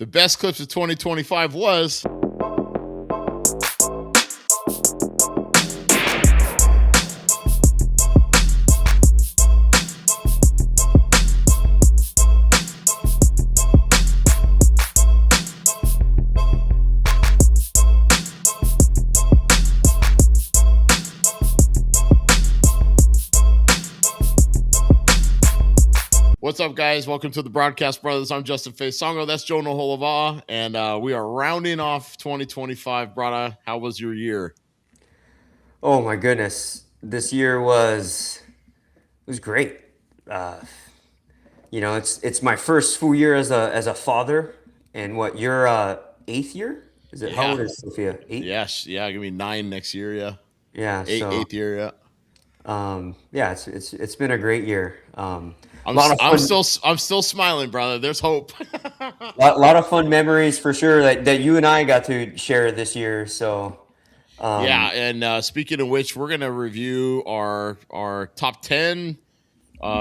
The best clips of 2025 was What's up, guys? Welcome to the Broadcast Braddahs. I'm Justin Faisongo. That's Joe Noholava, and we are rounding off 2025. Braddah, how was your year? Oh my goodness, this year was great. Uh, it's my first full year as a father, and what your eighth year? Is it how Yeah, old is Sophia? Eight? yes, yeah, gonna be 9 next year. Yeah, Yeah. eighth year. Yeah, Yeah, it's been a great year. A I'm lot s- of I'm fun, still I'm still smiling, brother. There's hope. lot of fun memories for sure that you and I got to share this year. So, Yeah, um, and speaking of which, we're gonna review our top 10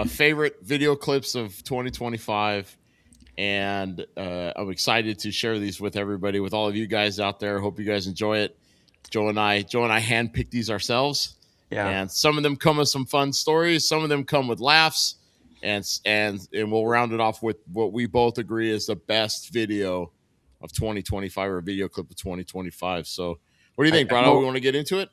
favorite video clips of 2025. And I'm excited to share these with everybody, with all of you guys out there. Hope you guys enjoy it. Joe and I handpicked these ourselves, yeah. and some of them come with some fun stories. Some of them come with laughs, and we'll round it off with what we both agree is the best video of 2025 or video clip of 2025. So, what do you I think, Brado? We know. want to get into it?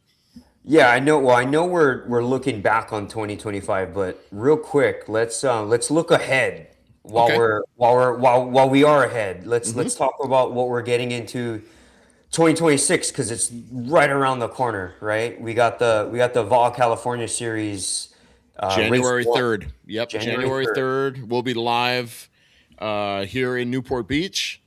Yeah, I know. Well, I know we're looking back on 2025, but real quick, let's look ahead Okay. while we are ahead. Mm-hmm. Let's talk about what we're getting into 2026 because it's right around the corner, right? We got the Vol California series, race January one, 3rd. Yep, January January 3rd. 3rd. We'll be live here in Newport Beach.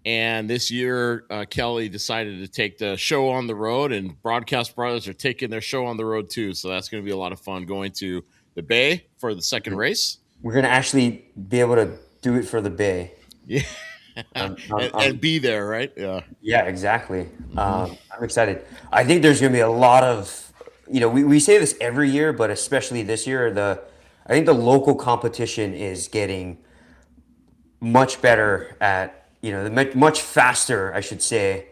And this year, Kelly decided to take the show on the road, and Broadcast Braddahs are taking their show on the road too. So that's going to be a lot of fun going to the Bay for the second race. We're gonna actually be able to do it for the Bay. Yeah. Um, and, um, and um, be there, right? Yeah. Yeah, exactly. Mm-hmm. I'm excited. I think there's going to be a lot of, we say this every year, but especially this year, I think the local competition is getting much better at, much faster, I should say.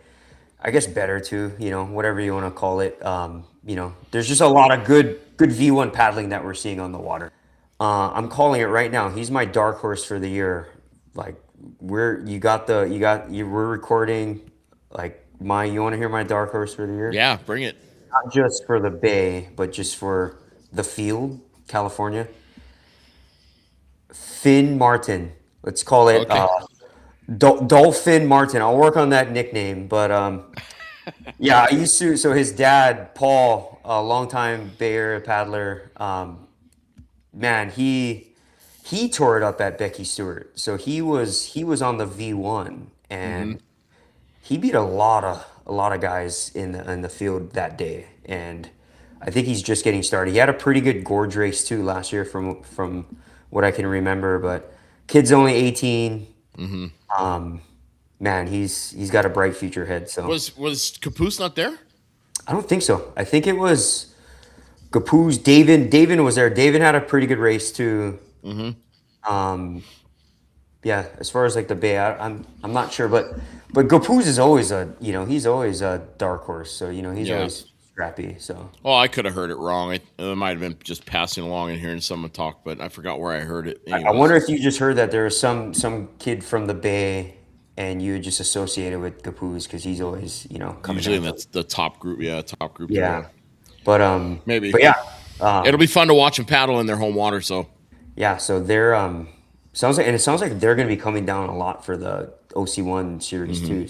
I guess better too, whatever you want to call it. There's just a lot of good V1 paddling that we're seeing on the water. I'm calling it right now. He's my dark horse for the year. Like we're recording. Like you want to hear my dark horse for the year? Yeah, bring it. Not just for the Bay, but just for the field, California. Finn Martin. Let's call it Okay. Dolphin Martin. I'll work on that nickname, but yeah, I used to. So his dad, Paul, a longtime Bay Area paddler, man, he tore it up at Becky Stewart. So he was on the V1, Mm-hmm. and he beat a lot of guys in the field that day. And I think he's just getting started. He had a pretty good Gorge race too last year, from what I can remember. But kid's only 18. Mm-hmm. Um, Man, he's got a bright future ahead. So Was Capoose not there? I don't think so. I think it was Gapoo's David. David was there. David had a pretty good race too. Mm-hmm. Um, yeah, as far as like the Bay, I'm not sure, but Gapoo's is always he's always a dark horse. So he's Yeah. always scrappy. So Oh, I could have heard it wrong. It might have been just passing along and hearing someone talk, but I forgot where I heard it. I wonder Anyways, if you just heard that there was some kid from the Bay, and you just associated with Gapoo's because he's always coming usually down. in the top group. Yeah, top group there. Yeah. Yeah, but Maybe. but yeah, It'll um, be fun to watch them paddle in their home water. So yeah. So they're it sounds like they're going to be coming down a lot for the OC1 series hmm too.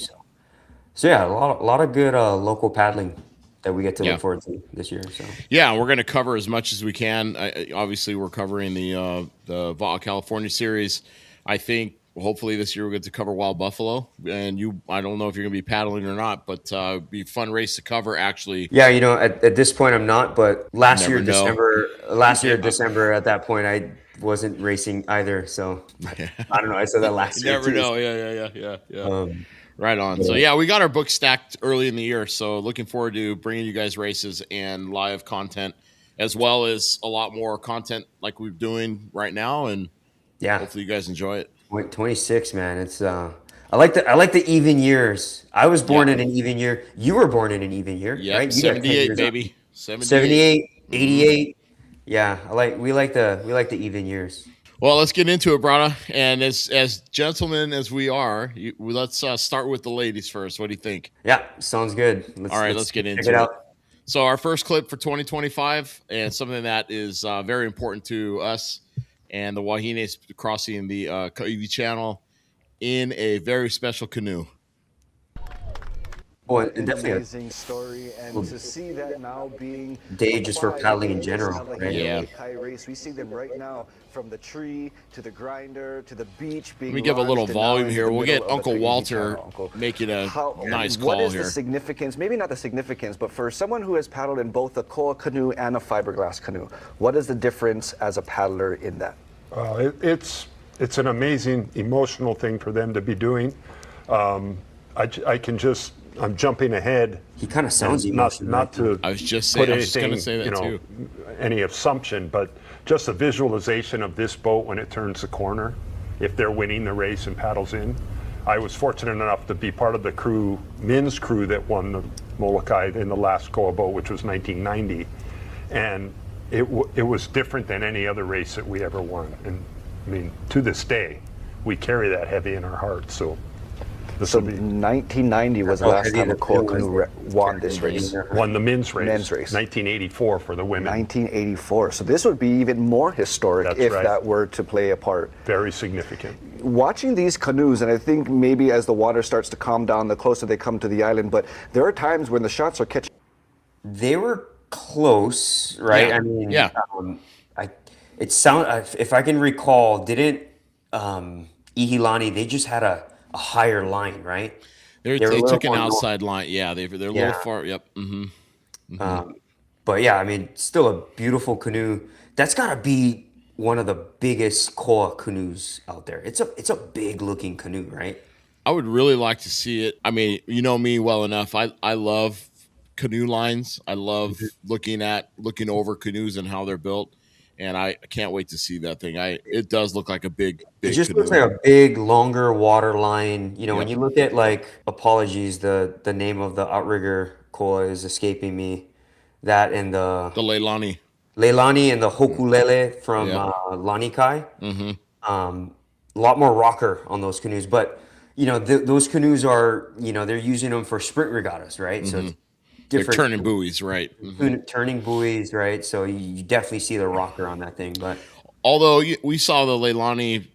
So yeah, a lot of good local paddling that we get to yeah, look forward to this year. So yeah, we're going to cover as much as we can. Obviously, we're covering the Va'a California series. I think hopefully this year we'll get to cover Wild Buffalo. And I don't know if you're going to be paddling or not, but it'd be a fun race to cover. Actually, yeah, at this point I'm not, but never know. last year Yeah, December at that point I wasn't racing either. So I don't know. I said that you last year never too. know. Yeah. Um, Right on. So yeah. yeah, we got our book stacked early in the year. So looking forward to bringing you guys races and live content, as well as a lot more content like we're doing right now. And Yeah. hopefully you guys enjoy it. 26, man. It's I like the even years. I was born in an even year. You were born in an even year, Yep, right? You got 10 78, years on. baby. 78. 78, 88. Yeah, we like the even years. Well, let's get into it, Brada. And as gentlemen as we are, let's start with the ladies first. What do you think? Yeah, sounds good. All right, let's get into it. So our first clip for 2025, and something that is very important to us and the Wahines crossing the Kaiwi Channel in a very special canoe. Oh, and definitely amazing story, and to see that now being day just for paddling in general, right? Yeah. Race, we see them right now from the tree to the grinder to the beach. Being Let me give a little volume here. We'll get Uncle Walter making a nice call here. What is the significance? Maybe not the significance, but for someone who has paddled in both a koa canoe and a fiberglass canoe, what is the difference as a paddler in that? It's an amazing emotional thing for them to be doing. I'm jumping ahead. He kind of sounds emotional. Not to I was just put going anything, to say that too. Any assumption, but just a visualization of this boat when it turns the corner, if they're winning the race and paddles in. I was fortunate enough to be part of the men's crew that won the Molokai in the last koa boat, which was 1990. And it was different than any other race that we ever won. And I mean, to this day, we carry that heavy in our hearts. So 1990 was the last time a koa canoe won this race. Won the men's race. 1984 for the women. 1984. So this would be even more historic that were to play a part. Very significant. Watching these canoes, and I think maybe as the water starts to calm down, the closer they come to the island, but there are times when the shots are catching. They were close, right? Yeah. I mean, yeah. If I can recall, didn't Ihilani, they just had a higher line, right? They took an outside line. Yeah, they're a little far. Yep. But yeah, I mean, still a beautiful canoe. That's got to be one of the biggest koa canoes out there. It's a big looking canoe, right? I would really like to see it. I mean, you know me well enough. I love canoe lines. I love looking over canoes and how they're built. And I can't wait to see that thing. It does look like a big it just canoe. Looks like a big, longer water line. You know, when you look at apologies, the name of the outrigger koa is escaping me. That and the Leilani and the Hokulele from Lanikai. A lot more rocker on those canoes, but you know those canoes are they're using them for sprint regattas, right? So it's different. They're turning buoys, right? Turning buoys, right? So you definitely see the rocker on that thing. But although we saw the Leilani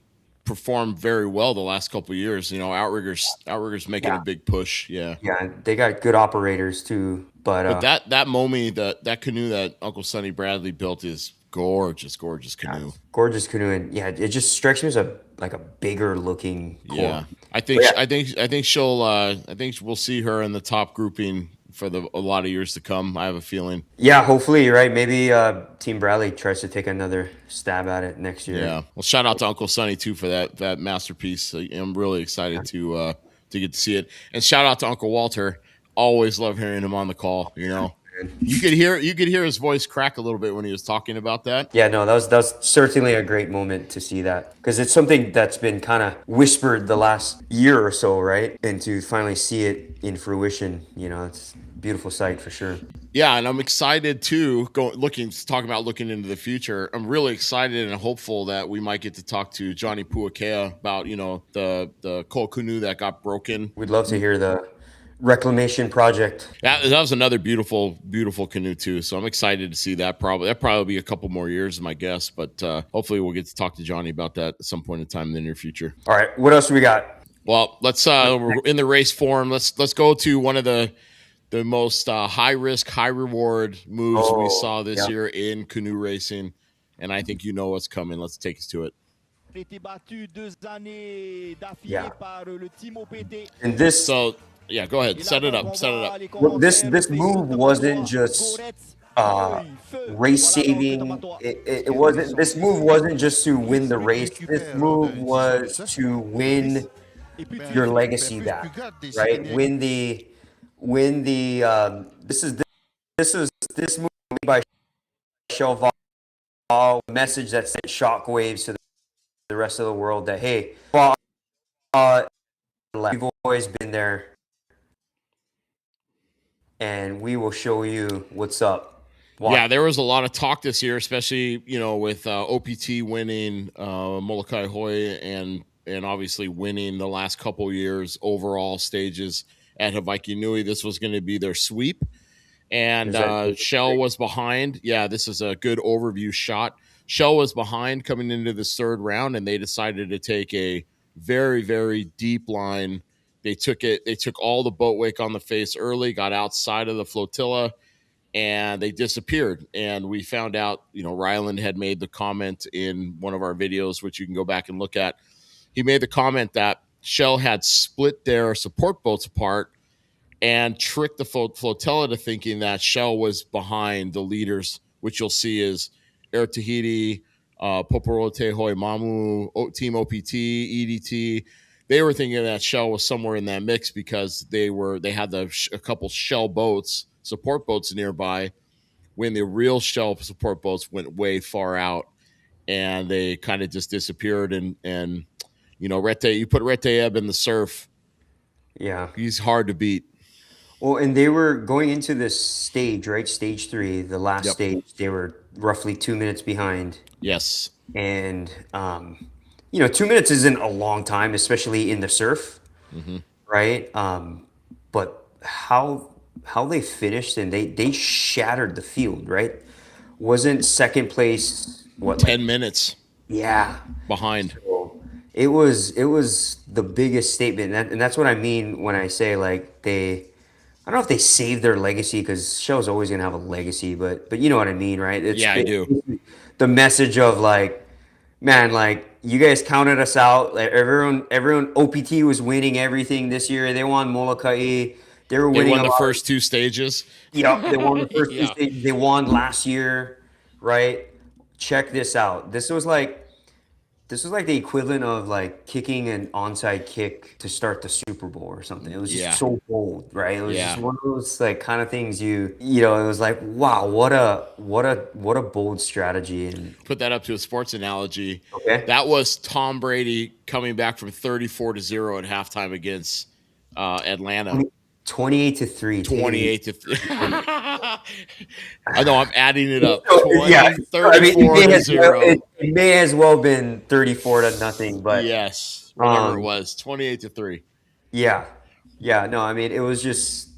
perform very well the last couple of years, outriggers making a big push. Yeah, they got good operators too. But that Momi, that canoe that Uncle Sonny Bradley built is gorgeous canoe. Yeah, gorgeous canoe, and it just strikes me as a bigger looking koa. Yeah, I think we'll see her in the top grouping for a lot of years to come. I have a feeling. Yeah, hopefully, right? Maybe Team Bradley tries to take another stab at it next year. Yeah. Well, shout out to Uncle Sonny too for that masterpiece. I'm really excited to get to see it, and shout out to Uncle Walter. Always love hearing him on the call. You could hear his voice crack a little bit when he was talking about that. Yeah, no, that was certainly a great moment to see that, because it's something that's been kind of whispered the last year or so, right? And to finally see it in fruition, it's a beautiful sight for sure. Yeah, and I'm excited too. Talking about looking into the future, I'm really excited and hopeful that we might get to talk to Johnny Puakea about the koa canoe that got broken. We'd love to hear the reclamation project. That was another beautiful canoe too. So I'm excited to see that. That'll probably be a couple more years, my guess. But hopefully we'll get to talk to Johnny about that at some point in time in the near future. All right, what else do we got? Well, let's we're in the race form. Let's go to one of the most high risk, high reward moves we saw this year in canoe racing, and I think you know what's coming. Let's take us to it. Yeah. And this. Yeah, go ahead. Set it up. Well, this move wasn't just race saving. It wasn't. This move wasn't just to win the race. This move was to win your legacy back, right? This move made by Shelval, a message that sent shockwaves to the rest of the world that hey, We've always been there, and we will show you what's up. Watch. Yeah, there was a lot of talk this year, especially with OPT winning Molokai Hoi and obviously winning the last couple years overall stages at Hawaii Nui. This was going to be their sweep, and Shell was behind. Yeah, this is a good overview shot. Shell was behind coming into this third round, and they decided to take a very, very deep line. They took all the boat wake on the face early, got outside of the flotilla, and they disappeared. And we found out, Ryland had made the comment in one of our videos, which you can go back and look at. He made the comment that Shell had split their support boats apart and tricked the flotilla to thinking that Shell was behind the leaders, which you'll see is Air Tahiti, Poporote Hoi Mamu, Team OPT, EDT. They were thinking that Shell was somewhere in that mix because they had a couple Shell boats, support boats nearby, when the real Shell support boats went way far out, and they kind of just disappeared. And you put Rete Ebb in the surf, Yeah, he's hard to beat. Well, and they were going into this stage, right? Stage 3, the last stage. They were roughly 2 minutes behind. Yes. And 2 minutes isn't a long time, especially in the surf, right? But how they finished, and they shattered the field, right? Wasn't second place 10 minutes? Yeah, behind. So it was the biggest statement, and that's what I mean when I say like I don't know if they saved their legacy, because Shell's always gonna have a legacy, but you know what I mean, right? I do. The message of like, man, like you guys counted us out. Like everyone OPT was winning everything this year. They won Molokai. They won the first 2 stages. Yeah, they won the first 2 stages. They won last year, right? Check this out. This was like the equivalent of like kicking an onside kick to start the Super Bowl or something. It was just so bold, right? It was just one of those like kind of things it was like, wow, what a bold strategy. And put that up to a sports analogy. Okay. That was Tom Brady coming back from 34-0 at halftime against Atlanta. 28-3. 28-3. I know, I'm adding it up. 34-0. It may as well been 34-0, but yes, whatever it was, 28-3. Yeah. No, I mean, it was just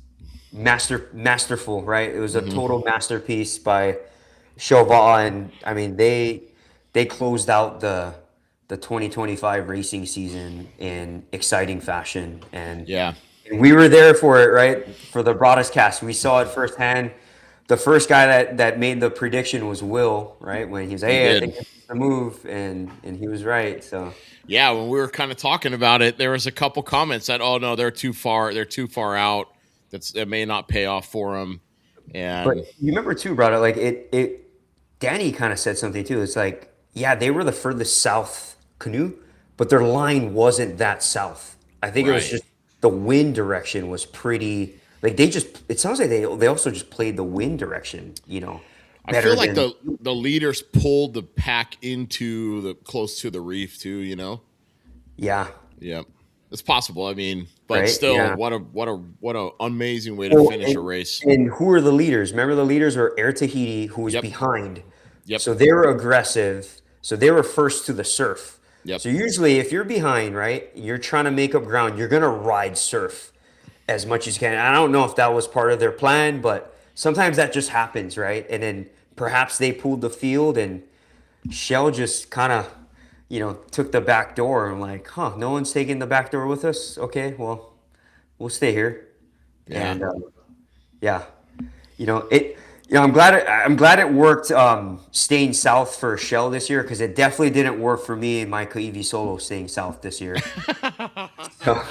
masterful, right? It was a total masterpiece by Showa, and I mean they closed out the 2025 racing season in exciting fashion, and we were there for it, right? For the Braddahs cast, we saw it firsthand. The first guy that made the prediction was Will, right? When he was like, hey, I think it's the move, and he was right. So yeah, when we were kind of talking about it, there was a couple comments that, oh no, they're too far out. That may not pay off for them. And but you remember too, brother, like it Danny kind of said something too. It's like, yeah, they were the furthest south canoe, but their line wasn't that south. I think it was just the wind direction was pretty. Like it sounds like they also just played the wind direction, I feel like the leaders pulled the pack into the close to the reef too, Yeah. It's possible. I mean, but still, what a amazing way to finish a race. And who are the leaders? Remember, the leaders were Air Tahiti, who was behind. So they were aggressive. So they were first to the surf. So usually if you're behind, right, you're trying to make up ground, you're going to ride surf as much as you can. I don't know if that was part of their plan, but sometimes that just happens, right? And then perhaps they pulled the field, and Shell just kind of, took the back door and like, no one's taking the back door with us? Okay, well, we'll stay here. And I'm glad it worked staying south for Shell this year, because it definitely didn't work for me and my Kaiwi solo staying south this year. So,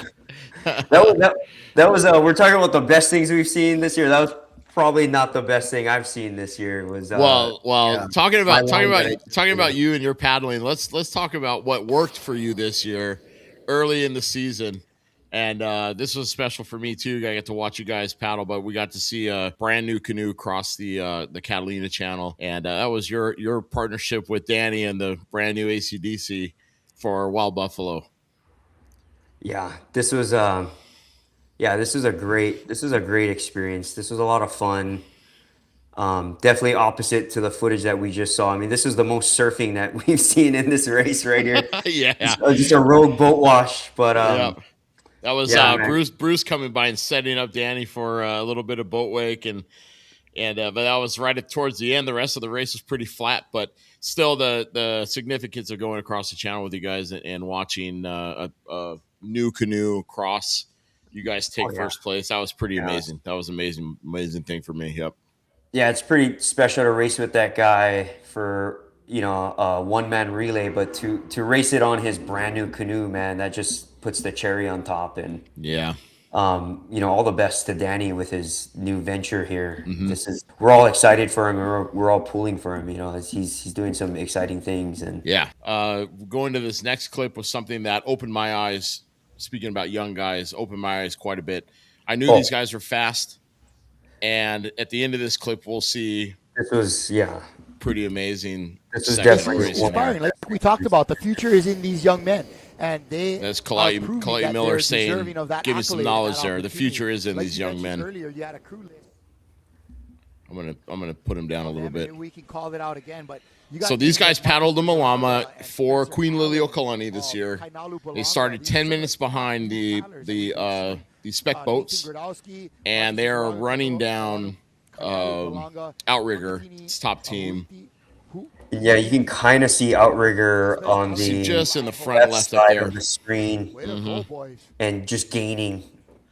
that was we're talking about the best things we've seen this year. That was probably not the best thing I've seen this year. It was talking about you and your paddling. Let's talk about what worked for you this year early in the season. And this was special for me too. I get to watch you guys paddle, but we got to see a brand new canoe cross the Catalina channel, and that was your partnership with Danny and the brand new ACDC for Wild Buffalo. Yeah, this was a great experience. This was a lot of fun. Definitely opposite to the footage that we just saw. I mean, this is the most surfing that we've seen in this race right here. Yeah. Just a rogue boat wash, but Yeah. That was yeah, man. Bruce coming by and setting up Danny for a little bit of boat wake, and but that was towards the end. The rest of the race was pretty flat, but still the significance of going across the channel with you guys and watching a new canoe cross you guys take Oh, yeah. first place. That was pretty Yeah. amazing. That was amazing thing for me. Yep. Yeah, it's pretty special to race with that guy for, a one-man relay, but to race it on his brand new canoe, man, that just puts the cherry on top. And Yeah. all the best to Danny with his new venture here. Mm-hmm. We're all excited for him. We're all pulling for him. As he's doing some exciting things. And yeah, going to this next clip was something that opened my eyes. Speaking about young guys, opened my eyes quite a bit. I knew these guys were fast, and at the end of this clip, we'll see. This was pretty amazing. This is definitely inspiring. Like we talked about, the future is in these young men, and that's Kalai Miller saying, give me some knowledge there. The future is in these young men. Earlier, you had a crew list. I'm gonna put him down a little bit. We can call it out again, but so these guys paddled the Malama for Queen Liliuokalani this year. They started 10 minutes behind the spec boats, and they are running down Outrigger, its top team. Yeah, you can kind of see Outrigger on the just in the front left up there of the screen, and just gaining.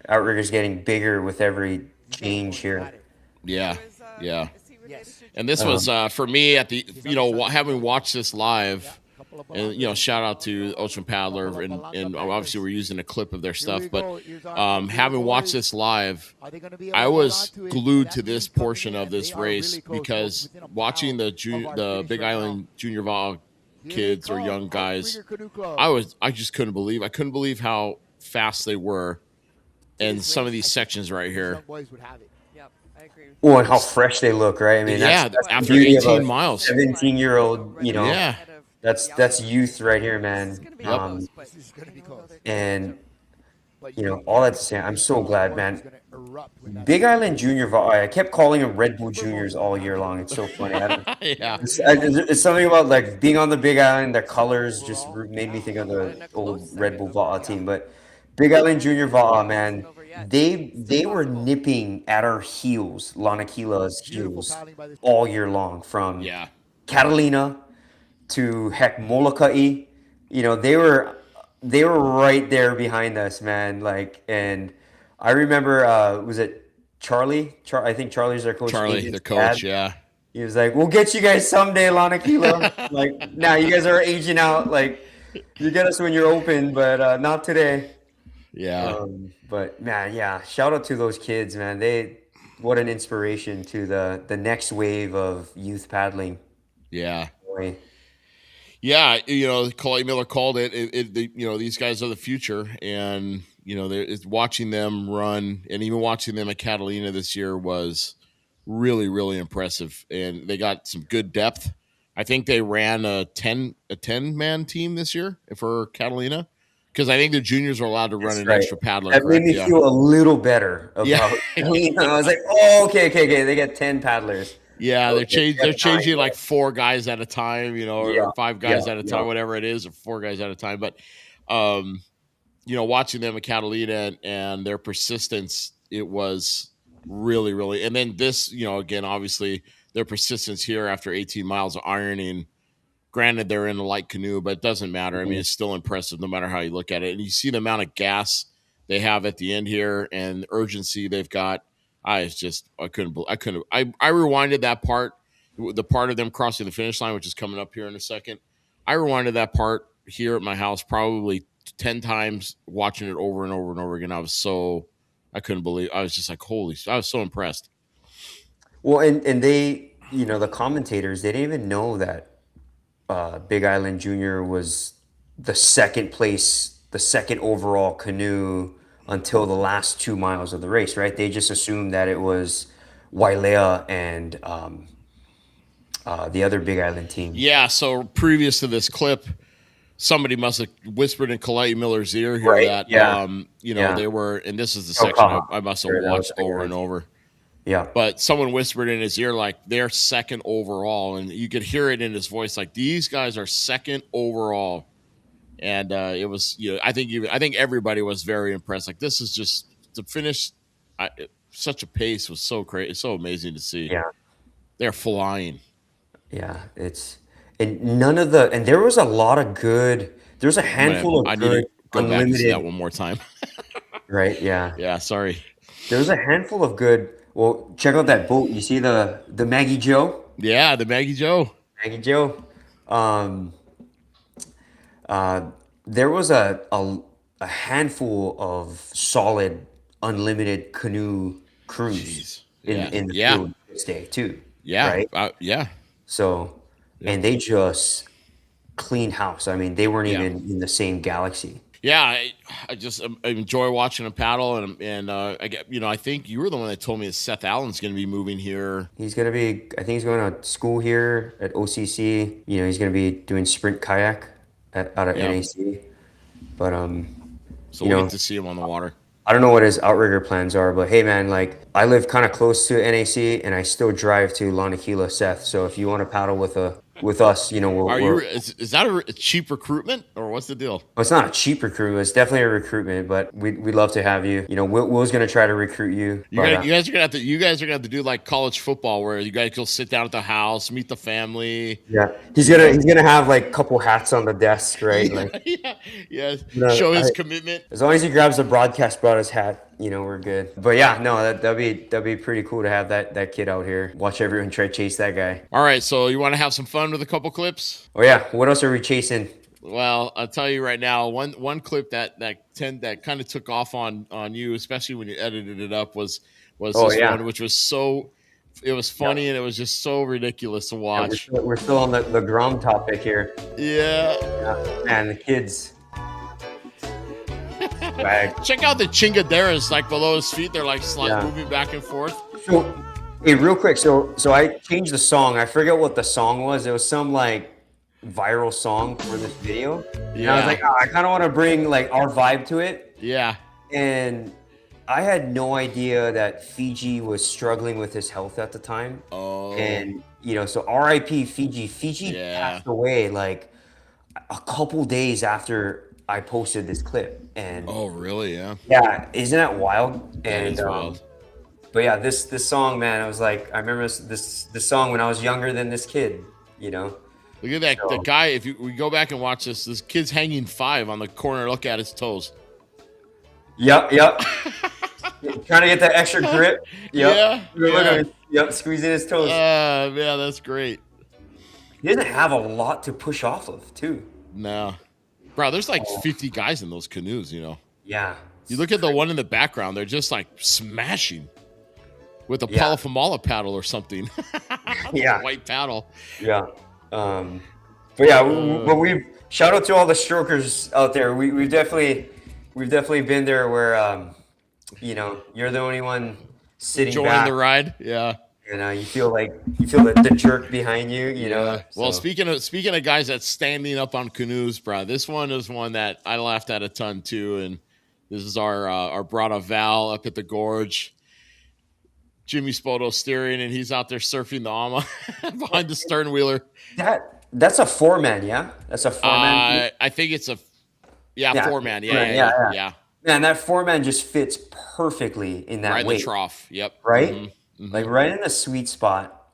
Outrigger's getting bigger with every change here. Yeah. And this was for me at the having watched this live, and shout out to Ocean Paddler, and obviously we're using a clip of their stuff, but having watched this live, I was glued to this portion of this race because watching the Big Island Junior Vol kids or young guys, I just couldn't believe how fast they were in some of these sections right here. Oh, and how fresh they look, right? I mean, that's after 18 miles, 17-year-old, that's youth right here, man. And all that to say, I'm so glad, man. Big Island Junior, I kept calling them Red Bull Juniors all year long. It's so funny. It's something about like being on the Big Island. The colors just made me think of the old Red Bull Va'a team. But Big Island Junior Va'a, man. They were nipping at our heels, Lanakila's heels, all year long, from Catalina to Molokai. They were right there behind us, man. Like, and I remember, was it Charlie? I think Charlie's their coach. Charlie, the coach, yeah. He was like, "We'll get you guys someday, Lanakila." Like, now you guys are aging out. Like, you get us when you're open, but not today. Yeah. But man, shout out to those kids, man. What an inspiration to the next wave of youth paddling. Yeah. Boy. Yeah, Kalai Miller called it. These guys are the future, and watching them run, and even watching them at Catalina this year was really, really impressive. And they got some good depth. I think they ran a 10-man team this year for Catalina. Because I think the juniors are allowed to run an extra paddler. That made me feel a little better about. I was like, "Oh, okay. They get 10 paddlers." Yeah, they're changing like 4 guys at a time, or 5 guys at a time, whatever it is, or 4 guys at a time. But watching them at Catalina and their persistence, it was really, really. And then this, again, obviously their persistence here after 18 miles of ironing. Granted, they're in a light canoe, but it doesn't matter. I mean, it's still impressive no matter how you look at it. And you see the amount of gas they have at the end here and urgency they've got. I rewinded that part, the part of them crossing the finish line, which is coming up here in a second. I rewinded that part here at my house probably 10 times, watching it over and over and over again. I couldn't believe. I was just like, I was so impressed. Well, and they, the commentators, they didn't even know that Big Island Junior was the second overall canoe until the last 2 miles of the race, right? They just assumed that it was Wailea and the other Big Island team. Yeah, so previous to this clip, somebody must have whispered in Kalei Miller's ear here Right, that yeah. they were, and this is the Oh, section come I must have Sure, that was watched a good over and idea. over. Yeah. But someone whispered in his ear like they're second overall, and you could hear it in his voice like these guys are second overall. And it was, I think everybody was very impressed. Like this is just to finish, such a pace was so great. It's so amazing to see. Yeah. They're flying. Yeah, and there was a lot of good. There's a handful I of need to good go back and see that unlimited. one more time. Right? Yeah. Yeah, sorry. There was a handful of good. Well, check out that boat. You see the Maggie Joe? Yeah, the Maggie Joe. Maggie Joe. There was a handful of solid unlimited canoe cruise Jeez. in the Yeah. field this day too. Yeah, Right. yeah. So, and they just cleaned house. I mean, they weren't Yeah. even in the same galaxy. Yeah, I enjoy watching them paddle, and I think you were the one that told me that Seth Allen's going to be moving here. I think he's going to school here at OCC. He's going to be doing sprint kayak out of NAC. But So we'll get to see him on the water. I don't know what his outrigger plans are, but hey, man, like I live kind of close to NAC, and I still drive to Lanakila, Seth. So if you want to paddle with us, Is that a cheap recruitment or what's the deal? Well, it's not a cheap recruitment. It's definitely a recruitment, but we'd love to have you. Will's going to try to recruit you. You guys are gonna have to do like college football, where you guys go sit down at the house, meet the family. Yeah, he's gonna have like a couple hats on the desk, right? Yeah. Show his commitment. As long as he grabs the Broadcast Braddahs hat, we're good. But yeah, no, that'd be pretty cool to have that kid out here. Watch everyone try to chase that guy. All right, so you want to have some fun with a couple clips? Oh yeah, what else are we chasing? Well, I'll tell you right now, one clip that kind of took off on you, especially when you edited it up, was this one, which was it was funny and it was just so ridiculous to watch. We're still on the Grom topic here. Yeah. Man, the kids. Check out the chingaderas like below his feet. They're like moving back and forth. So, hey, real quick. So I changed the song. I forget what the song was. It was some like viral song for this video. And I was like, I kind of want to bring like our vibe to it. Yeah. And I had no idea that Fiji was struggling with his health at the time. Oh. And so R.I.P. Fiji. Fiji passed away like a couple days after I posted this clip. And oh, really? Yeah. Yeah, isn't that wild? That is wild. But yeah, this song, man, I was like, I remember this song when I was younger than this kid. Look at that the guy. If we go back and watch this kid's hanging 5 on the corner. Look at his toes. Yep. Trying to get that extra grip. Yep. Yeah. Yep, squeezing his toes. Yeah, that's great. He doesn't have a lot to push off of, too. No. Bro, there's like 50 guys in those canoes, Yeah. You look at the one in the background, they're just like smashing with a Polyfamala paddle or something. Yeah. A white paddle. Yeah. But yeah, we've shout out to all the strokers out there. We've definitely been there where you're the only one sitting enjoying back. the ride. Yeah. You feel the jerk behind you. Well, so. speaking of guys that's standing up on canoes, bro, this one is one that I laughed at a ton too. And this is our Braddahs Val up at the Gorge. Jimmy Spoto steering, and he's out there surfing the Ama behind the stern wheeler. That's a 4-man, yeah. That's a 4-man. I think it's a 4-man. Yeah. Man, that 4-man just fits perfectly in that right weight. In the trough. Yep. Right, Mm-hmm. like right in the sweet spot.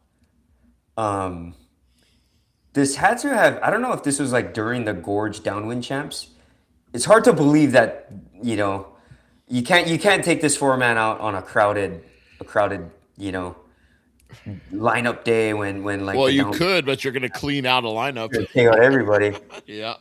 This had to have. I don't know if this was like during the Gorge Downwind Champs. It's hard to believe that you can't take this 4-man out on a crowded lineup day when like. Well, you could, but you're going to clean out a lineup. Take out everybody. Yeah.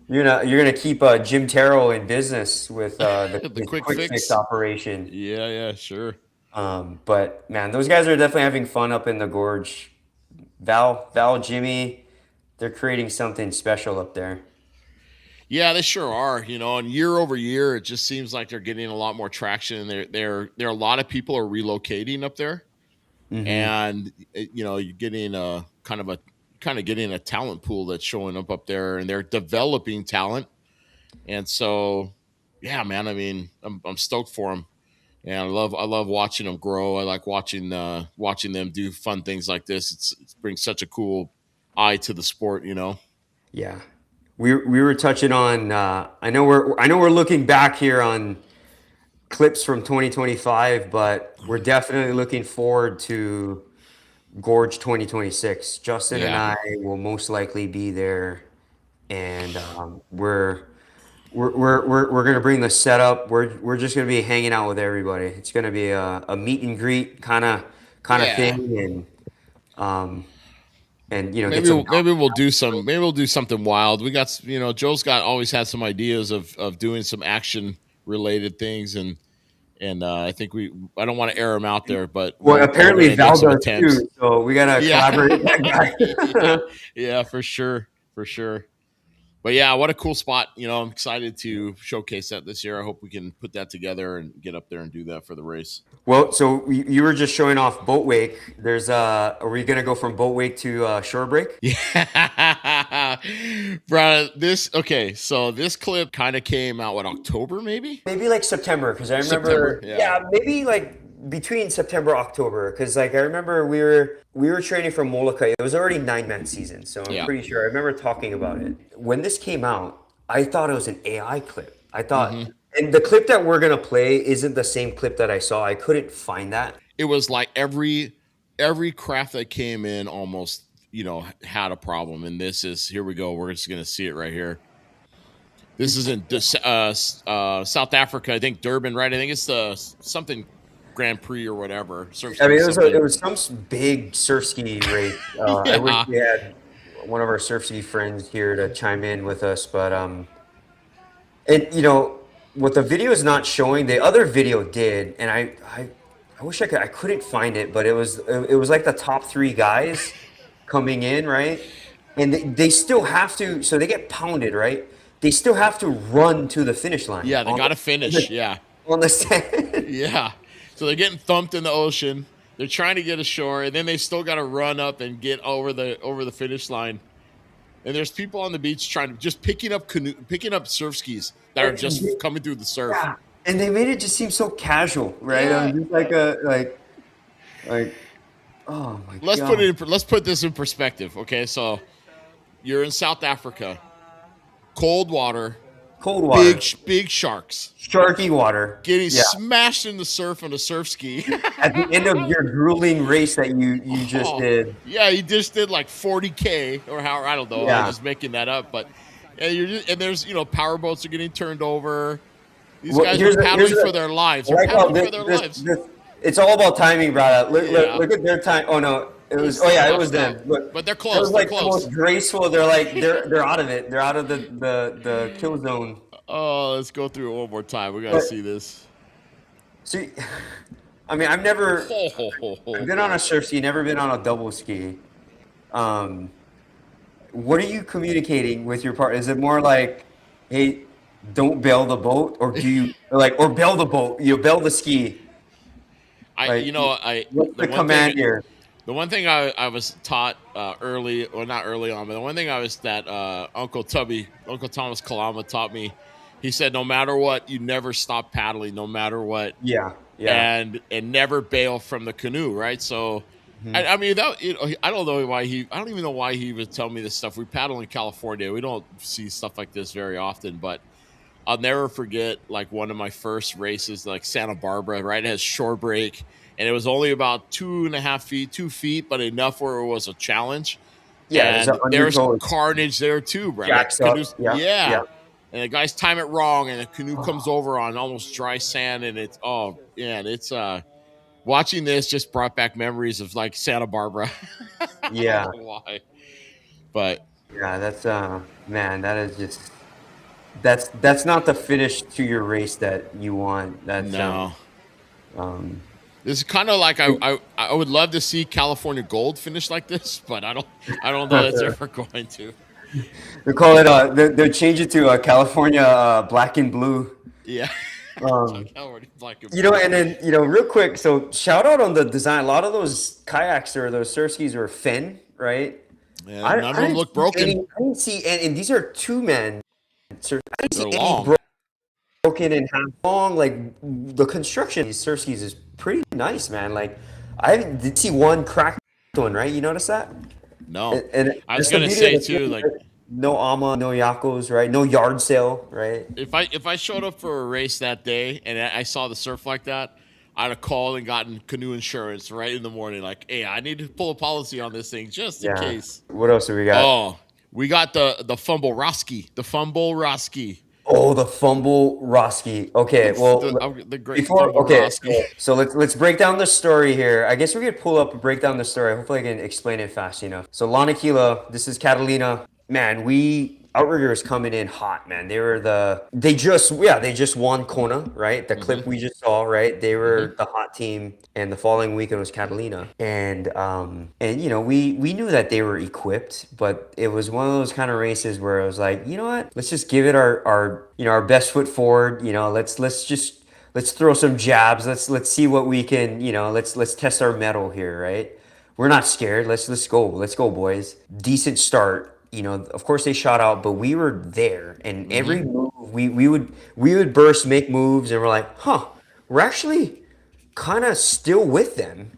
You're gonna keep Jim Terrell in business with the quick fix operation. Yeah, sure. But man, those guys are definitely having fun up in the Gorge. Val, Jimmy, they're creating something special up there. Yeah, they sure are. And year over year, it just seems like they're getting a lot more traction. And there are a lot of people are relocating up there, and you're getting a kind of a kind of getting a talent pool that's showing up there, and they're developing talent. And so, yeah, man, I mean, I'm stoked for them. And I love watching them grow. I like watching them do fun things like this. It brings such a cool eye to the sport, you know. Yeah, we were touching on. I know we're looking back here on clips from 2025, but we're definitely looking forward to Gorge 2026. Justin and Yeah. I will most likely be there, and we're gonna bring the setup. We're just gonna be hanging out with everybody. It's gonna be a meet and greet kind of Yeah. thing, and you know get Maybe some. maybe we'll do something wild. We got, you know, Joe's got always had some ideas of doing some action related things, and I think I don't want to air them out there, but Well, we're apparently gonna make Val some does attempts. too, so we gotta Yeah. collaborate with that guy. Yeah, for sure. For sure. But yeah, what a cool spot. You know, I'm excited to showcase that this year. I hope we can put that together and get up there and do that for the race. Well, so you were just showing off boat wake. Are we gonna go from boat wake to shore break? Yeah. Bro, so this clip kind of came out, what, October maybe? Maybe like September, because I remember. September, yeah. Maybe like between September October, because like I remember we were training for Molokai. It was already 9-man season, so I'm Yeah. pretty sure I remember talking about it. When this came out, I thought it was an AI clip. I thought, and the clip that we're gonna play isn't the same clip that I saw. I couldn't find that. It was like every craft that came in almost, you know, had a problem. And here we go. We're just going to see it right here. This is in South Africa, I think Durban, right? I think it's something Grand Prix or whatever. I mean, it was some big surf ski race. I wish we had one of our surf ski friends here to chime in with us, but and you know what the video is not showing, the other video did, and I wish I couldn't find it, but it was like the top 3 guys coming in, right? And they still have to, so they get pounded, right? They still have to run to the finish line. Yeah, they got to finish. Yeah. On the sand. Yeah. So they're getting thumped in the ocean. They're trying to get ashore, and then they still got to run up and get over the finish line. And there's people on the beach picking up surf skis that are just coming through the surf. Yeah. And they made it just seem so casual, right? Yeah. Just like oh my god. Let's put this in perspective. Okay, so you're in South Africa, cold water, big sharks, sharky water, getting smashed in the surf on a surf ski. At the end of your grueling race that you just did. Yeah, you just did like 40K or how, I don't know. Yeah. I'm just making that up, but and there's, you know, power boats are getting turned over. These guys are paddling for their lives. They're paddling for their lives. It's all about timing, brother. Look at their time. Oh no, it was. Oh yeah, it was them. Look, but they're close. It was like they're the close. most graceful. They're like they're out of it. They're out of the kill zone. Oh, let's go through it one more time. We gotta see this. See, I mean, I've been on a surf ski, never been on a double ski. What are you communicating with your partner? Is it more like, hey, don't bail the boat, or do you or bail the boat? You bail the ski. What's the command here? The one thing I was taught early, or not early on, but the one thing Uncle Thomas Kalama taught me. He said, no matter what, you never stop paddling, no matter what. Yeah. And never bail from the canoe, right? So, I mean, I don't even know why he would tell me this stuff. We paddle in California. We don't see stuff like this very often, but I'll never forget, like, one of my first races, like Santa Barbara, right? It has shore break, and it was only about 2 feet, but enough where it was a challenge. Yeah, and there's carnage there too, bro. Yeah. And the guys time it wrong, and the canoe comes over on almost dry sand, and it's watching this just brought back memories of like Santa Barbara. Yeah. I don't know why, but yeah, that's man, that is just that's not the finish to your race that you want. That's no. This is kind of like I would love to see California Gold finish like this, but I don't know that's ever going to. They call it they change it to California Black and Blue. Yeah. You know, and then real quick, so shout out on the design. A lot of those kayaks or those surf skis were fin, right? And none of them look broken. I didn't see, and these are 2 men. So I didn't see They're any long. broken and half long. Like the construction of these surf skis is pretty nice, man. Like I did see one cracked one, right? You notice that? No. And I was that's the going to beauty say of the too, thing, like, right? No AMA, no Yakos, right? No yard sale, right? if I showed up for a race that day and I saw the surf like that, I'd have called and gotten canoe insurance right in the morning. Like, hey, I need to pull a policy on this thing just in case. What else do we got? Oh, we got the fumble Roski. The fumble Roski. Oh, the fumble Roski. Okay, well, the great fumble Roski. So let's break down the story here. I guess we could pull up and break down the story. Hopefully, I can explain it fast enough. So Lanakila, this is Catalina. Man, Outriggers coming in hot, man. They just won Kona, right? The clip we just saw, right? They were the hot team, and the following weekend was Catalina. And you know, we knew that they were equipped, but it was one of those kind of races where I was like, you know what? Let's just give it our best foot forward. You know, let's throw some jabs. Let's see what we can, you know, let's test our mettle here, right? We're not scared. Let's go. Let's go, boys. Decent start. You know, of course they shot out, but we were there, and every move we would burst, make moves, and we're like, we're actually kind of still with them,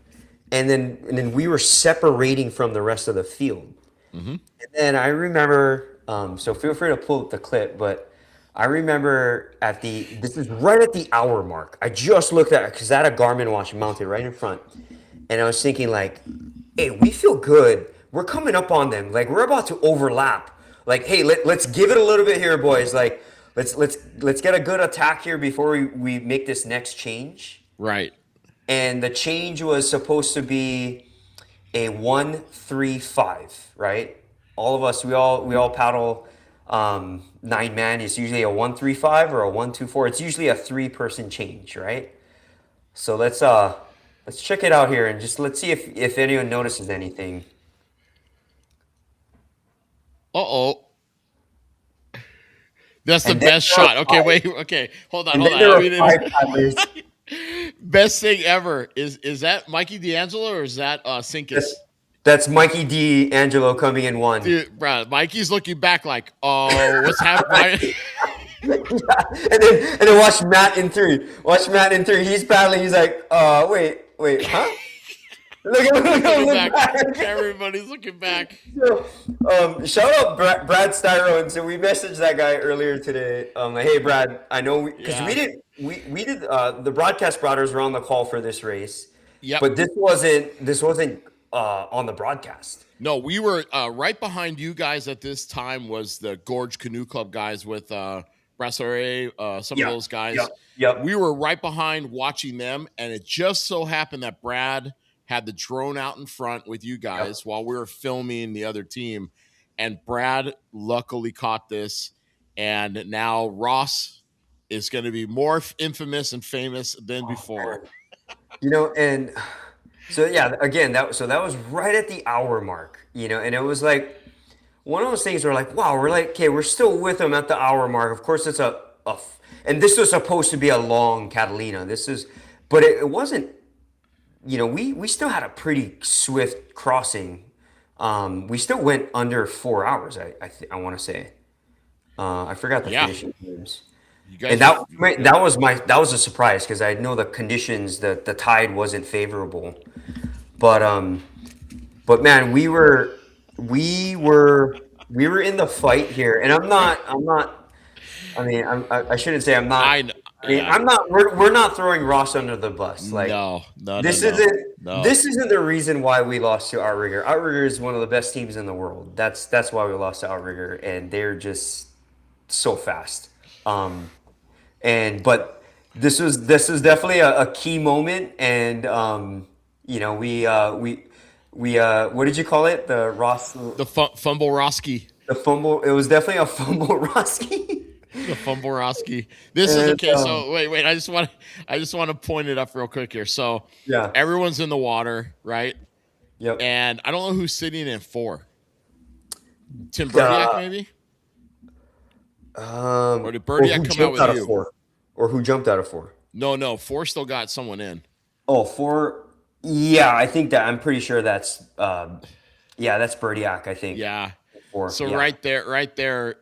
and then we were separating from the rest of the field. And then I remember, so feel free to pull up the clip, but I remember this is right at the hour mark. I just looked at it because I had a Garmin watch mounted right in front, and I was thinking like, hey, we feel good. We're coming up on them. Like we're about to overlap. Like, hey, let's give it a little bit here, boys. Like, let's get a good attack here before we make this next change. Right. And the change was supposed to be a 1-3-5, right? All of us, we all paddle 9-man. It's usually a 1-3-5 or a 1-2-4. It's usually a 3-person change, right? So let's check it out here and just let's see if anyone notices anything. Uh-oh. That's the best shot. Okay, wait. Okay, hold on. Best thing ever. Is that Mikey D'Angelo or is that Sinkus? That's Mikey D'Angelo coming in 1. Dude, bro, Mikey's looking back like, oh, what's happening? And then watch Matt in 3. He's paddling. He's like, wait, huh? Look at back. Everybody's looking back. So, shout out Brad Styron. So we messaged that guy earlier today. Like, hey Brad, I know because we did the Broadcast Braddahs were on the call for this race. Yeah. But this wasn't on the broadcast. No, we were right behind you guys at this time was the Gorge Canoe Club guys with Brasseret, some of those guys. Yep. We were right behind watching them, and it just so happened that Brad had the drone out in front with you guys while we were filming the other team. And Brad luckily caught this. And now Ross is going to be more infamous and famous than before. You know, and so, again, that was right at the hour mark, you know, and it was like one of those things where like, wow, we're like, okay, we're still with them at the hour mark. Of course, it's and this was supposed to be a long Catalina. But it wasn't. You know, we still had a pretty swift crossing. We still went under 4 hours. I want to say. I forgot the finishing times. And that was a surprise because I know the conditions, the tide wasn't favorable. But man, we were in the fight here, and I'm not. I mean, I shouldn't say I'm not. I'm not. We're not throwing Ross under the bus. Like no. This isn't the reason why we lost to Outrigger. Outrigger is one of the best teams in the world. That's why we lost to Outrigger, and they're just so fast. But this was definitely a key moment, and you know we what did you call it? The Ross. The fumble Roski. The fumble. It was definitely a fumble Roski. The fumble Roski. This is okay. So wait. I just want to point it up real quick here. So everyone's in the water, right? Yep. And I don't know who's sitting in 4. Tim Berdiak, maybe. Or did Berdiak come out with you? 4? Or who jumped out of 4? No. 4 still got someone in. Oh, 4. Yeah, I think that I'm pretty sure that's Yeah, that's Birdiac, I think. Yeah. So yeah. right there,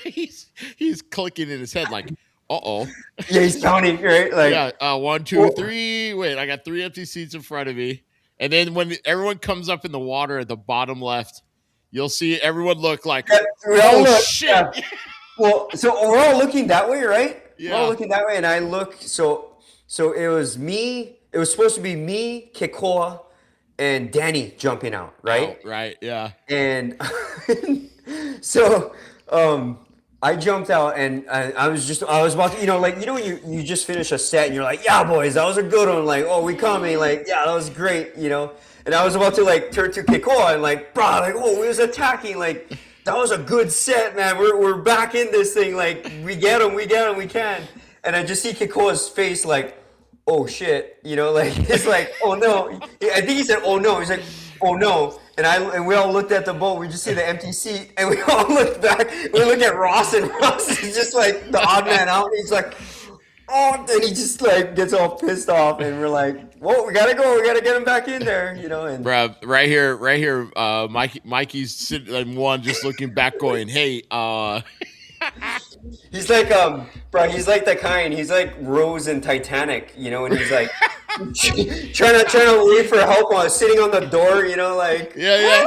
he's clicking in his head like, uh-oh. Yeah, he's counting, right? Like, yeah, 1, 2, 3. Wait, I got 3 empty seats in front of me. And then when everyone comes up in the water at the bottom left, you'll see everyone look like, shit. Yeah. Well, so we're all looking that way, right? Yeah. We're all looking that way, and I look. So it was me. It was supposed to be me, Kekoa, and Danny jumping out, right? Oh, right. Yeah. And so I jumped out, and I was about to, when you just finish a set, and you're like, yeah, boys, that was a good one. Like, oh, we coming. Like, yeah, that was great. And I was about to like turn to Kekoa and like, bro, like, oh, we was attacking. Like, that was a good set, man. We're back in this thing. Like, we get them, we can. And I just see Kekoa's face like, oh shit, like it's like, oh no. I think he said, oh no. He's like, oh no. And we all looked at the boat. We just see the empty seat, and we all looked back. We look at Ross, and Ross is just like the odd man out. He's like, oh, then he just like gets all pissed off, and we're like, well, we gotta go. We gotta get him back in there, And Bruh, right here, Mikey's sitting in one, just looking back, going, hey, he's like, bro, he's like the kind. He's like Rose in Titanic, and he's like trying to wait for help while sitting on the door, like. Yeah.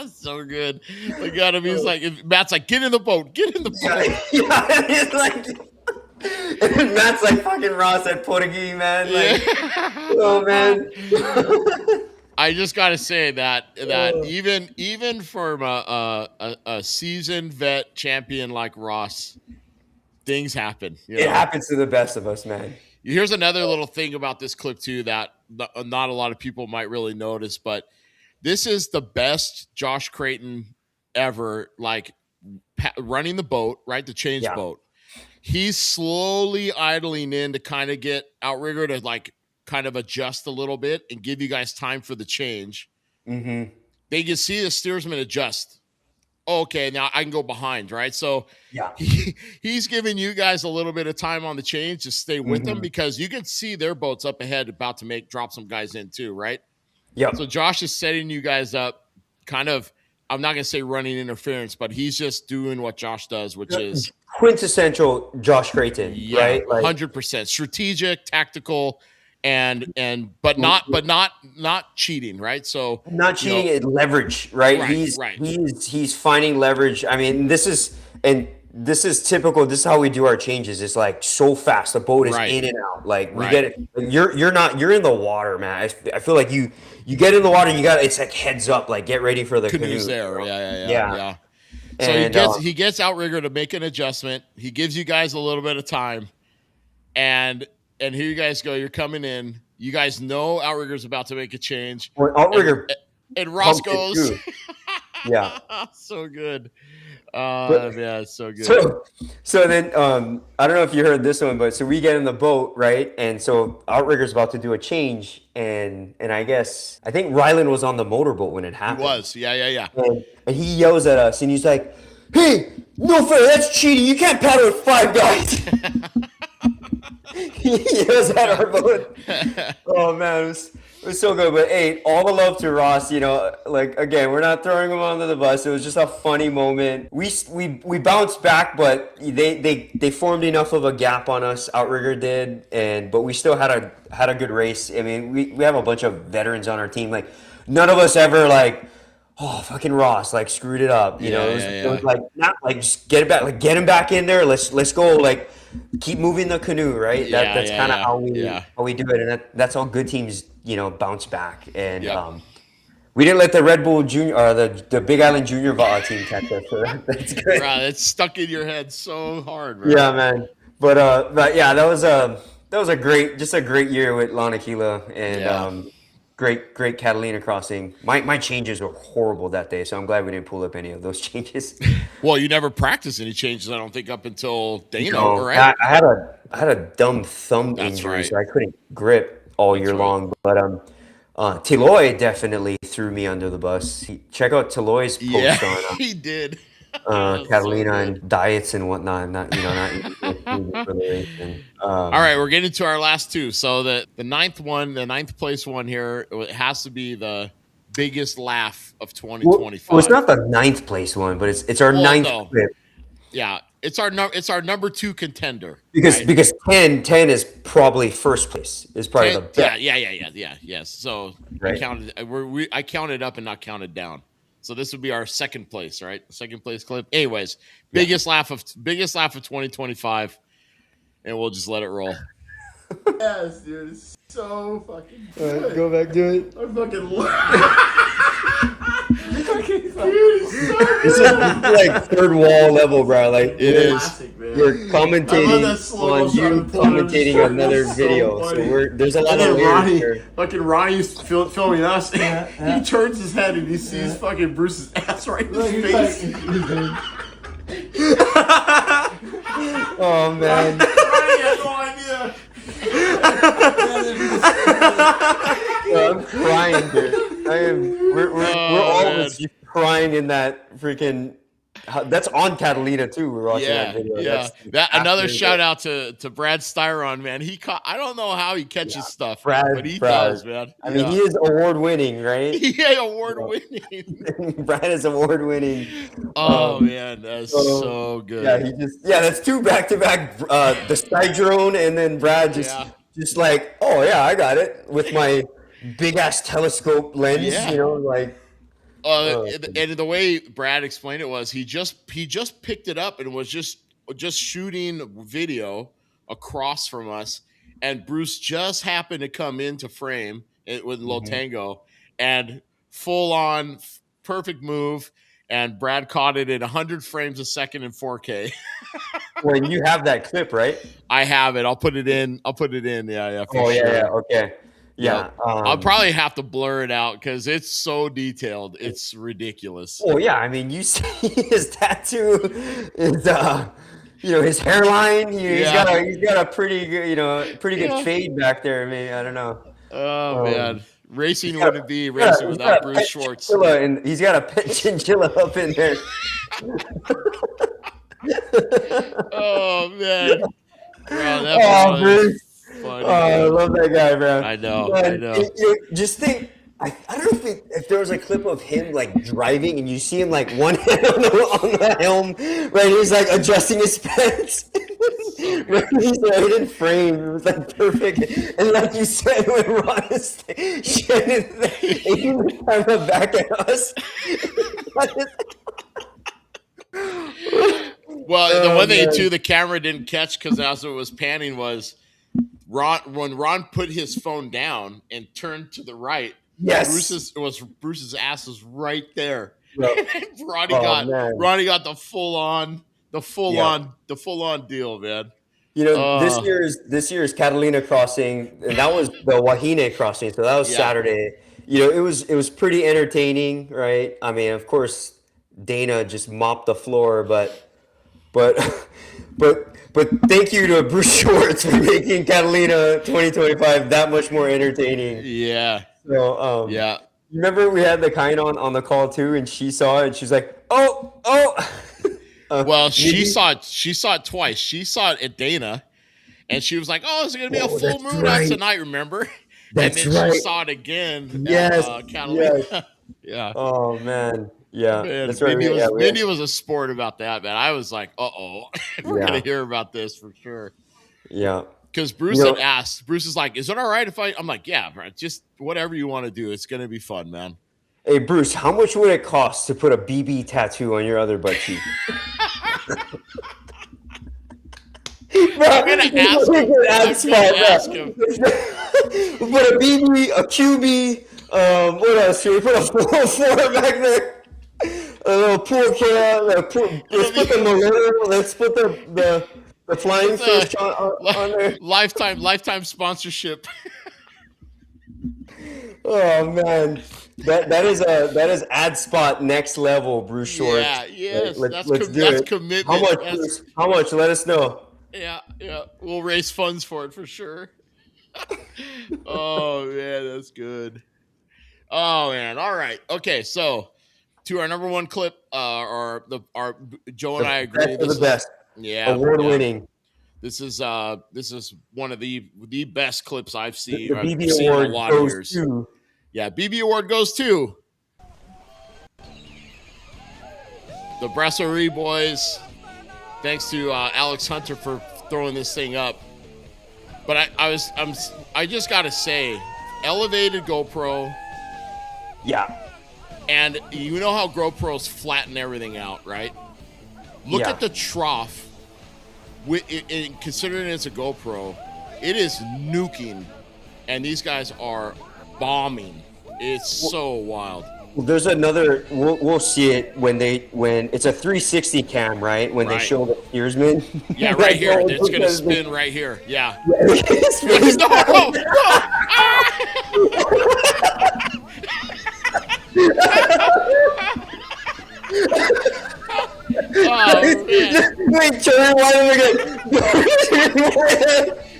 So good. Look at him. He's like, Matt's like, get in the boat. Yeah, he's like, and Matt's like fucking Ross at Portuguese, man. Like, oh man. I just gotta say that even from a seasoned vet champion like Ross, things happen. It happens to the best of us, man. Here's another little thing about this clip too that not a lot of people might really notice, but this is the best Josh Creighton ever, like running the boat, right? The change boat. He's slowly idling in to kind of get outrigger to like kind of adjust a little bit and give you guys time for the change. Mm-hmm. They can see the steersman adjust. Okay, now I can go behind, right? So he's giving you guys a little bit of time on the change to stay with them, because you can see their boats up ahead about to drop some guys in too, right? Yeah. So Josh is setting you guys up, kind of. I'm not gonna say running interference, but he's just doing what Josh does, which is quintessential Josh Creighton, right? 100% strategic, tactical. But not cheating, right? So not cheating, leverage, right? He's finding leverage. I mean, this is typical. This is how we do our changes. It's like so fast. The boat is in and out. Like we get it. You're in the water, man. I feel like you get in the water and it's like heads up, like get ready for the canoes canoe. There. Yeah. So he gets outrigger to make an adjustment. He gives you guys a little bit of time, and here you guys go. You're coming in. You guys know outrigger's about to make a change. Well, outrigger and Ross goes. Yeah. So good. It's so good. So then I don't know if you heard this one, but so we get in the boat, right? And so outrigger's about to do a change, and I think Rylan was on the motorboat when it happened. He was. Yeah. And he yells at us, and he's like, "Hey, no fair, that's cheating. You can't paddle with 5 guys." He yells at our boat. Oh man, it was so good. But hey, all the love to Ross. Like again, we're not throwing him under the bus. It was just a funny moment. We bounced back, but they formed enough of a gap on us. Outrigger did, but we still had a good race. I mean, we have a bunch of veterans on our team. Like none of us ever like, oh fucking Ross, like screwed it up. It was like not like just get it back, like get him back in there. Let's go, like keep moving the canoe, right? That's kind of how we do it, and that's how good teams bounce back. And we didn't let the Red Bull Junior or the Big Island Junior team catch us, so that's good. Right, it's stuck in your head so hard, bro. Yeah, man. But yeah, that was a great year with Lanakila, and great Catalina crossing. My changes were horrible that day, so I'm glad we didn't pull up any of those changes. Well, you never practiced any changes, I don't think, up until Dano, right? I had a dumb thumb injury, so I couldn't grip all year long. But Tiloy definitely threw me under the bus. Check out Tiloy's post on he did. Catalina and diets and whatnot. Not for the race. All right, we're getting to our last two. So the ninth place one here, it has to be the biggest laugh of 2025. Well, it's not the 9th place one, but it's our 9th clip. Yeah, it's our number 2 contender. Because right? because 10 is probably first place. Is probably the best. Yes. So Right. I counted up and not counted down. So this would be our second place, right? Second place clip. Anyways, biggest laugh of 2025, and we'll just let it roll. Yes, dude, it's so fucking good. Go back to it. I fucking This is like third wall level, bro. Like It is. classic, man. we're I love commentating that slow on motion you on the porn. commentating on another So video. So funny. there's a lot And of then layers Ronnie, here. fucking Ronnie's filming us. He turns his head and he sees fucking Bruce's ass right in his face. Oh man. Ronnie had no idea. I'm crying, dude. We're all man. just crying in that freaking. That's on Catalina too. We're watching that video. Yeah. That's Another absolutely- shout out to Brad Styron, man. He caught. I don't know how he catches stuff, Brad, but he Brad. does, man. I mean, he is award winning, right? Yeah, award winning. Brad is award winning. Oh man, that's so good. Yeah, that's 2 back-to-back. The Styron and then Brad just like, oh yeah, I got it with my big ass telescope lens. Yeah. You know, like. And the way Brad explained it was he just picked it up and was just shooting video across from us, and Bruce just happened to come into frame with Low Tango, and full on perfect move, and Brad caught it at 100 frames a second in 4K. When you have that clip, right? I have it. I'll put it in. Yeah. For sure. Okay. Yeah. I'll probably have to blur it out because it's so detailed. It's ridiculous. Oh yeah, I mean, you see his tattoo, his his hairline. He's got a pretty good, good fade back there. I mean, I don't know. Oh man, racing wouldn't be racing without Bruce Schwartz. And he's got a pet chinchilla up in there. Oh man, wow, that was Bruce. funny. I love that guy, bro. I know. Just think, I don't know if there was a clip of him like driving and you see him like one hand on the helm, right? He's like adjusting his pants. Right? He's right in frame. It was like perfect. And like you said, when Ron is aiming the camera back at us. Well, the one thing too, the camera didn't catch because as it was panning was when Ron put his phone down and turned to the right. Yes, Bruce's ass was right there. Yep. Ronnie got the full on deal, man. You know, this year's Catalina crossing, and that was the Wahine crossing, so that was Saturday. You know, it was pretty entertaining, right? I mean, of course, Dana just mopped the floor, but thank you to Bruce Schwartz for making Catalina 2025 that much more entertaining. Yeah. So remember we had the kind on the call too, and she saw it. And she's like, oh. Well, she saw it twice. She saw it at Dana, and she was like, "Oh, is it gonna be a full moon out tonight?" Remember? That's and then right. she saw it again. Yes. Catalina. Yes. Yeah. Oh man. Yeah. Man, that's right. Mindy was a sport about that, man. I was like, we're gonna hear about this for sure. Yeah. Because Bruce had asked. Bruce is like, "Is it all right if I'm like, yeah, bro, just whatever you want to do. It's gonna be fun, man." Hey Bruce, how much would it cost to put a BB tattoo on your other butt cheek? I'm gonna ask him. Put a BB, a QB. What else? Should we put a 4 back there? A little pool can. Let's put the Malone. Let's put the flying fish on there. Lifetime sponsorship. Oh man, that is ad spot next level, Bruce Schwartz. Yeah, yes, let's do that's it. commitment. How much? Bruce? How much? Let us know. Yeah, we'll raise funds for it for sure. Oh man, that's good. Oh man, all right, okay. So, to our number one clip, our Joe and I agree. This is the best. Yeah, award winning. This is one of the best clips I've seen. The I've BB seen award in a lot of goes years. to. Yeah, BB award goes to the Brasserie boys. Thanks to Alex Hunter for throwing this thing up. But I just gotta say, elevated GoPro. Yeah. And you know how GoPros flatten everything out, right? Look at the trough. Considering it's a GoPro, it is nuking, and these guys are bombing. It's so wild. Well, there's another. We'll see it when it's a 360 cam, right? When they show the steersman. Yeah, right here. It's gonna spin right here. Yeah. No. Oh, man. Wait, turn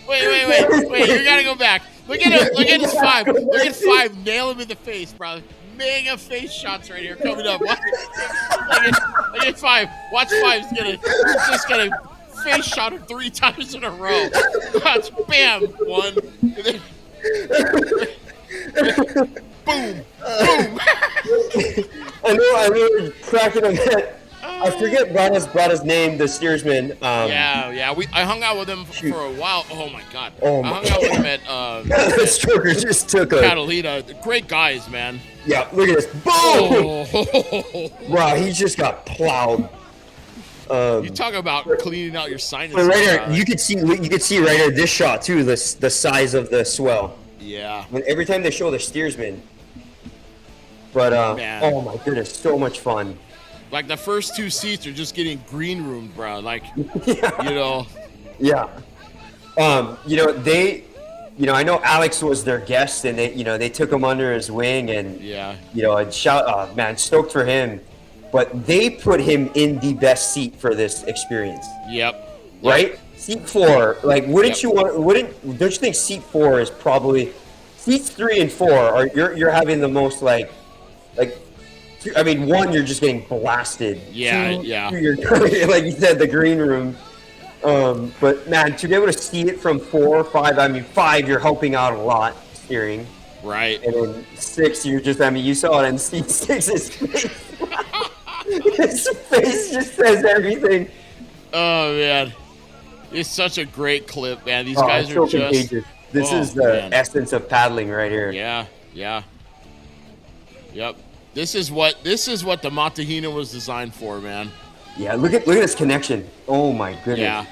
Wait, you gotta go back. Look at him. Look at his 5. Look at 5. Nail him in the face, bro. Mega face shots right here coming up. Look at 5. Watch 5's just gonna face shot him 3 times in a row. Watch, bam, 1. And then, boom, boom. I know, cracking him. I forget Braddahs' name, the steersman. Yeah. I hung out with him for a while. Oh my god. I hung out with him at the stroker just took a Catalina. Great guys, man. Yeah, look at this. Boom! Oh. Wow, he just got plowed. You talk about cleaning out your sinuses. Right there, you could see right there this shot too, the size of the swell. Yeah. Every time they show the steersman. But oh my goodness, so much fun. Like the first 2 seats are just getting green roomed, bro. Like, you know. Yeah. I know Alex was their guest, and they took him under his wing, and and stoked for him. But they put him in the best seat for this experience. Yep. Right? Seat 4. Like, don't you think seat 4 is probably seats 3 and 4 are you're having the most like. I mean, 1, you're just getting blasted. Yeah, 2, yeah. You're, like you said, the green room. But man, to be able to see it from 4, 5. I mean, 5, you're helping out a lot steering. Right. And then 6, you're just. I mean, you saw it in seat 6's face. His face just says everything. Oh man, it's such a great clip, man. These guys are just. Contagious. This is the essence of paddling right here. Yeah. Yep. This is what the Montahina was designed for, man. Yeah, look at this connection. Oh my goodness. Yeah.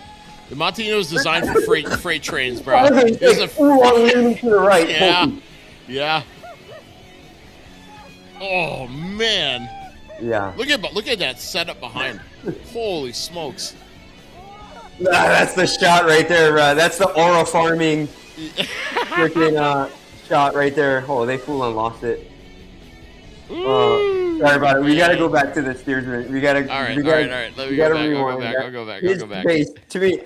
The Montahina was designed for freight trains, bro. There's a leaning to the right. Yeah. Oh man. Yeah. Look at that setup behind. Holy smokes. That's the shot right there. That's the aura farming freaking shot right there. Oh, they full on lost it. Sorry about it. We gotta go back to the steersman. All right. Let me go back. I'll go back. His face, to me,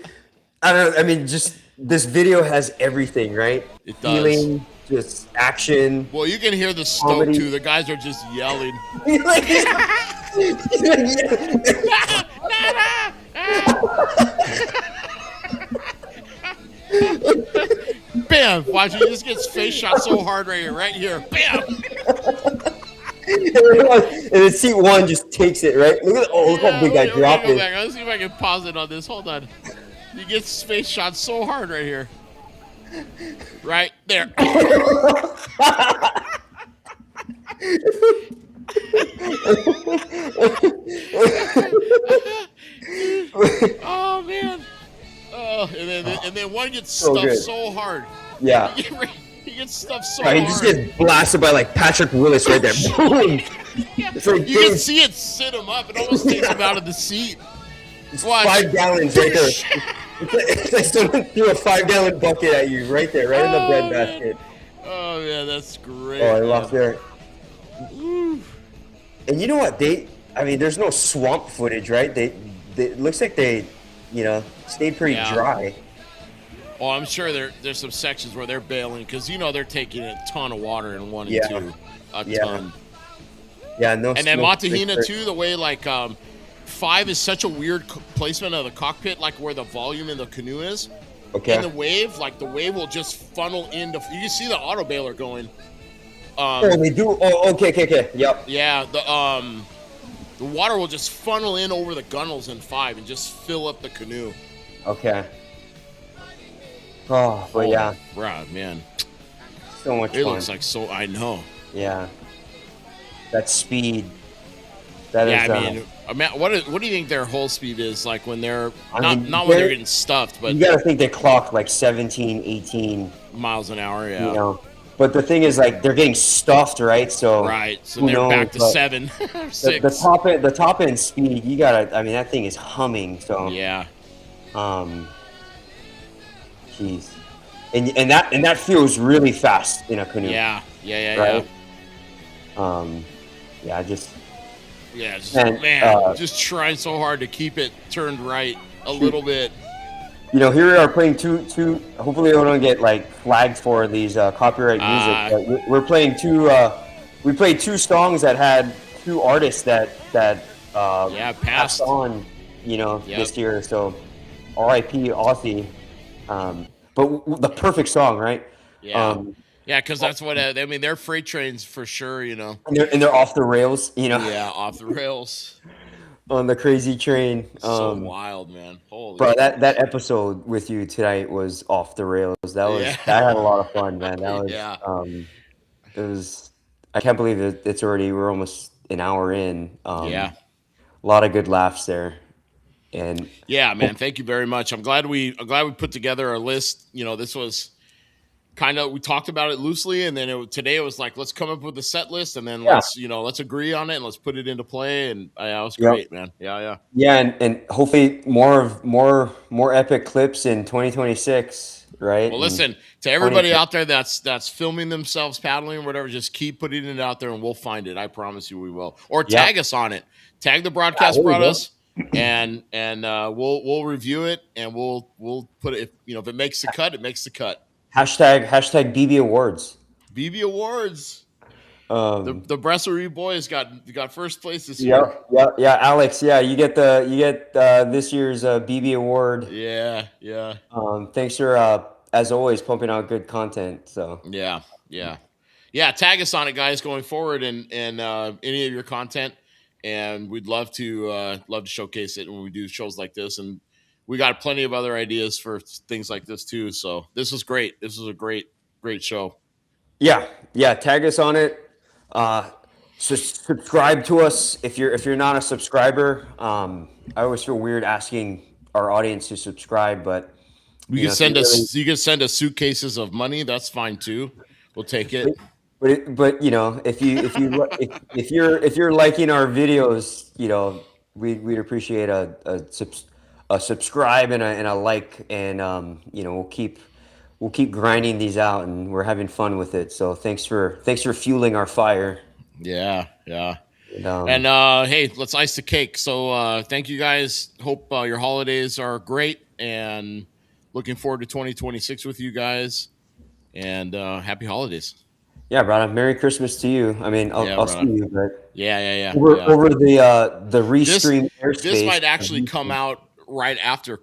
I don't know. I mean, just this video has everything, right? It does. Feeling, just action. Well, you can hear the stoke too. The guys are just yelling. Bam! Watch, he just gets face shot so hard right here. Bam! And then seat 1 just takes it, right? Look how big I dropped it. Let's see if I can pause it on this. Hold on. He gets face shot so hard right here. Right there. Oh man. Oh, and then 1 gets stuffed so hard. Yeah. He gets stuffed so hard. He just gets blasted by like Patrick Willis right there. Boom! It's like, you can see it sit him up. It almost takes him out of the seat. It's 5 gallons right there. It's like someone threw a 5-gallon bucket at you right there, right in the bread basket. Oh yeah, that's great. Oh, I lost there. And you know what? There's no swamp footage, right? It looks like they stayed pretty dry. Oh, I'm sure there's some sections where they're bailing because they're taking a ton of water in 1 and 2, a ton. Yeah, no. And then Montahina too, the way 5 is such a weird placement of the cockpit, like where the volume in the canoe is. Okay. And the wave will just funnel into. You can see the auto bailer going. They do. Oh, okay. Yep. Yeah. The water will just funnel in over the gunnels in 5 and just fill up the canoe. Okay. Oh, but yeah, Bruh, man. so much It fun. looks like I know. Yeah. That speed. That Yeah, is. I mean, what do you think their whole speed is like when they're I mean, not when they're getting stuffed, but you got to think they clock like 17, 18 miles an hour, yeah. You know, but the thing is, like, they're getting stuffed, right? So Right, so they're back to 7 or 6. The top end speed, you gotta. I mean, that thing is humming. So Yeah. Jeez, and that feels really fast in a canoe. Yeah. Right? Yeah, just. Yeah, just, And, just trying so hard to keep it turned right a little bit. You know, here we are playing two. Hopefully, we don't get like flagged for these copyright music. But we're playing two. We played 2 songs that had 2 artists that passed on. You know, this year. So, R.I.P. Aussie. But the perfect song, right? Yeah. Yeah, because that's what I mean. They're freight trains for sure, you know. And they're off the rails, you know. Yeah, off the rails. On the crazy train. So wild, man. Holy bro, that episode with you tonight was off the rails. That had a lot of fun, man. That was it was. I can't believe it's already. We're almost an hour in. A lot of good laughs there. And yeah, man, thank you very much. I'm glad we put together our list. You know, this was kind of, we talked about it loosely, and then today it was like, let's come up with a set list, and then let's agree on it and let's put it into play. And it was great, man. Yeah, and hopefully more epic clips in 2026, right? Well, listen, to everybody out there that's filming themselves paddling or whatever, just keep putting it out there and we'll find it. I promise you we will. Or tag us on it. Tag the Broadcast Braddahs. And we'll review it, and we'll put it, if it makes the cut, it makes the cut. Hashtag BB Awards. BB Awards. The Brasserie boys got first place this year. Yeah. Alex, you get this year's BB Award. Yeah. Thanks for as always pumping out good content. So yeah. Tag us on it, guys, going forward, and any of your content. And we'd love to showcase it when we do shows like this. And we got plenty of other ideas for things like this too. So this was great. This was a great show. Yeah. Tag us on it. Subscribe to us if you're not a subscriber. I always feel weird asking our audience to subscribe, but you can send us suitcases of money. That's fine too. We'll take it. But if you're liking our videos, we'd appreciate a subscribe and a like, and we'll keep grinding these out, and we're having fun with it. So thanks for fueling our fire. Yeah. And hey, let's ice the cake. So thank you guys. Hope your holidays are great, and looking forward to 2026 with you guys. And happy holidays. Yeah, brother. Merry Christmas to you. I mean, I'll see you, but yeah. Over the restream airspace. This might actually come out right after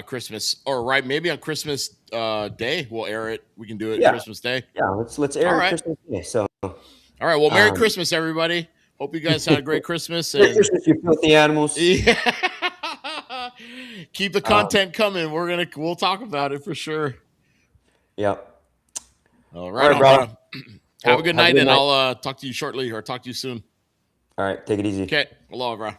Christmas, or maybe on Christmas Day. We'll air it. We can do it Christmas Day. Yeah, let's air it Christmas Day. So, all right. Well, Merry Christmas, everybody. Hope you guys had a great Christmas. Merry Christmas, you filthy animals. Yeah. Keep the content coming. We'll talk about it for sure. Yep. All right, brother. Have a good night, and I'll talk to you shortly, or talk to you soon. All right, take it easy. Okay, aloha, bro.